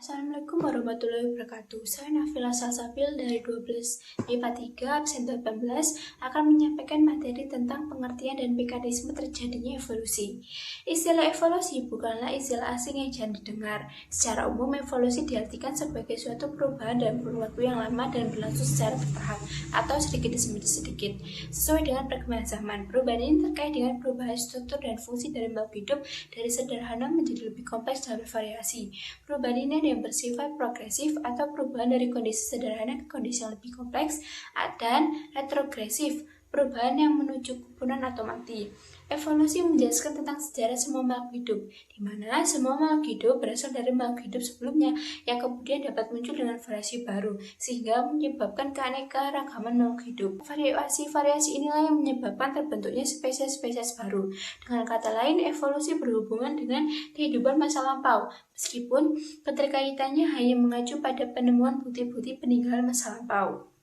Assalamualaikum warahmatullahi wabarakatuh. Saya Nafila Salsabil dari 12 MIPA 3 absen 18 akan menyampaikan materi tentang pengertian dan mekanisme terjadinya evolusi. Istilah evolusi bukanlah istilah asing yang jarang didengar. Secara umum, evolusi diartikan sebagai suatu perubahan dalam kurun waktu yang lama dan berlangsung secara bertahap atau sedikit demi sedikit. Sesuai dengan perkembangan zaman, perubahan ini terkait dengan perubahan struktur dan fungsi dari makhluk hidup dari sederhana menjadi lebih kompleks dan bervariasi. Perubahan ini ada yang bersifat progresif atau perubahan dari kondisi sederhana ke kondisi yang lebih kompleks, dan retrogresif, perubahan yang menuju kepunah atau mati. Evolusi menjelaskan tentang sejarah semua makhluk hidup, di mana semua makhluk hidup berasal dari makhluk hidup sebelumnya yang kemudian dapat muncul dengan variasi baru, sehingga menyebabkan keanekaragaman makhluk hidup. Variasi-variasi inilah yang menyebabkan terbentuknya spesies-spesies baru. Dengan kata lain, evolusi berhubungan dengan kehidupan masa lampau, meskipun keterkaitannya hanya mengacu pada penemuan bukti-bukti peninggalan masa lampau.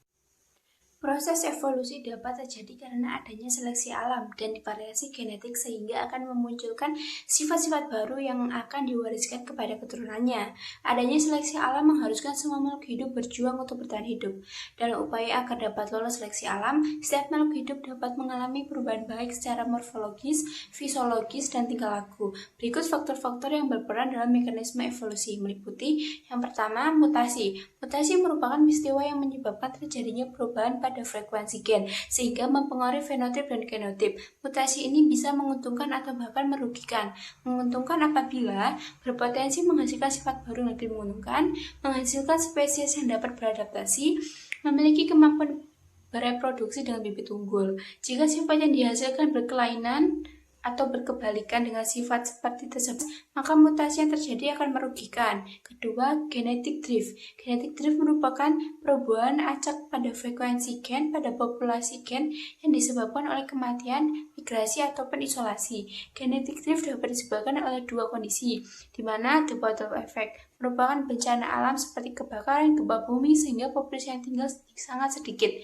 Proses evolusi dapat terjadi karena adanya seleksi alam dan variasi genetik sehingga akan memunculkan sifat-sifat baru yang akan diwariskan kepada keturunannya. Adanya seleksi alam mengharuskan semua makhluk hidup berjuang untuk bertahan hidup. Dalam upaya agar dapat lolos seleksi alam, setiap makhluk hidup dapat mengalami perubahan baik secara morfologis, fisiologis, dan tingkah laku. Berikut faktor-faktor yang berperan dalam mekanisme evolusi meliputi yang pertama, mutasi. Mutasi merupakan peristiwa yang menyebabkan terjadinya perubahan pada frekuensi gen, sehingga mempengaruhi fenotip dan genotip. Mutasi ini bisa menguntungkan atau bahkan merugikan. Menguntungkan apabila berpotensi menghasilkan sifat baru yang lebih menguntungkan, menghasilkan spesies yang dapat beradaptasi, memiliki kemampuan bereproduksi dengan bibit unggul. Jika sifat yang dihasilkan berkelainan atau berkebalikan dengan sifat seperti tersebut, maka mutasi yang terjadi akan merugikan. Kedua, genetic drift. Genetic drift merupakan perubahan acak pada frekuensi gen pada populasi gen yang disebabkan oleh kematian, migrasi, ataupun isolasi. Genetic drift dapat disebabkan oleh dua kondisi, di mana the bottle effect merupakan bencana alam seperti kebakaran, gempa bumi, sehingga populasi yang tinggal sangat sedikit.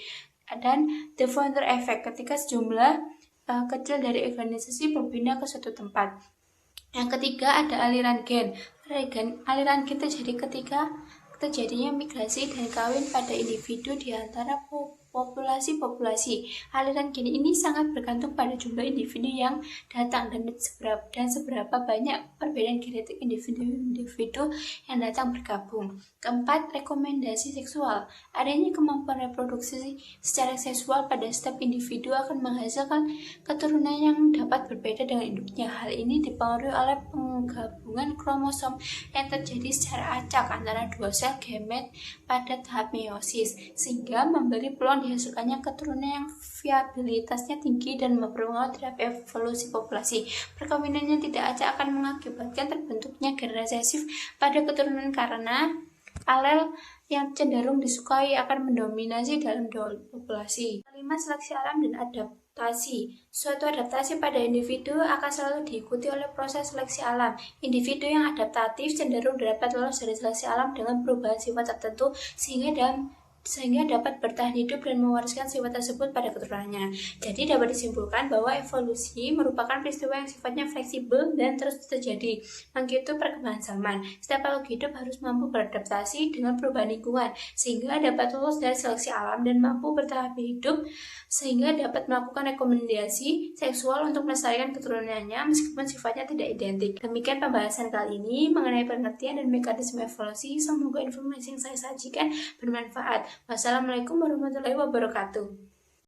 Dan the founder effect, ketika sejumlah kecil dari organisasi berpindah ke suatu tempat. Yang ketiga ada aliran gen. Aliran gen terjadi ketika terjadinya migrasi dan kawin pada individu di antara populasi-populasi. Aliran gen ini sangat bergantung pada jumlah individu yang datang dan seberapa banyak perbedaan genetik individu yang datang bergabung. Keempat, rekomendasi seksual. Adanya kemampuan reproduksi secara seksual pada setiap individu akan menghasilkan keturunan yang dapat berbeda dengan induknya. Hal ini dipengaruhi oleh penggabungan kromosom yang terjadi secara acak antara dua sel gamet pada tahap meiosis, sehingga memberi peluang dihasilkannya keturunan yang viabilitasnya tinggi dan berpengaruh terhadap evolusi populasi. Perkawinan yang tidak acak akan mengakibatkan terbentuknya gen resesif pada keturunan karena alel yang cenderung disukai akan mendominasi dalam populasi. Kelima, seleksi alam dan adaptasi. Suatu adaptasi pada individu akan selalu diikuti oleh proses seleksi alam. Individu yang adaptatif cenderung dapat lolos dari seleksi alam dengan perubahan sifat tertentu sehingga dapat bertahan hidup dan mewariskan sifat tersebut pada keturunannya. Jadi dapat disimpulkan bahwa evolusi merupakan peristiwa yang sifatnya fleksibel dan terus terjadi mengikuti perkembangan zaman. Setiap makhluk hidup harus mampu beradaptasi dengan perubahan lingkungan sehingga dapat lulus dari seleksi alam dan mampu bertahan hidup sehingga dapat melakukan rekomendasi seksual untuk melestarikan keturunannya meskipun sifatnya tidak identik. Demikian pembahasan kali ini mengenai pengertian dan mekanisme evolusi. Semoga informasi yang saya sajikan bermanfaat. Wassalamualaikum warahmatullahi wabarakatuh.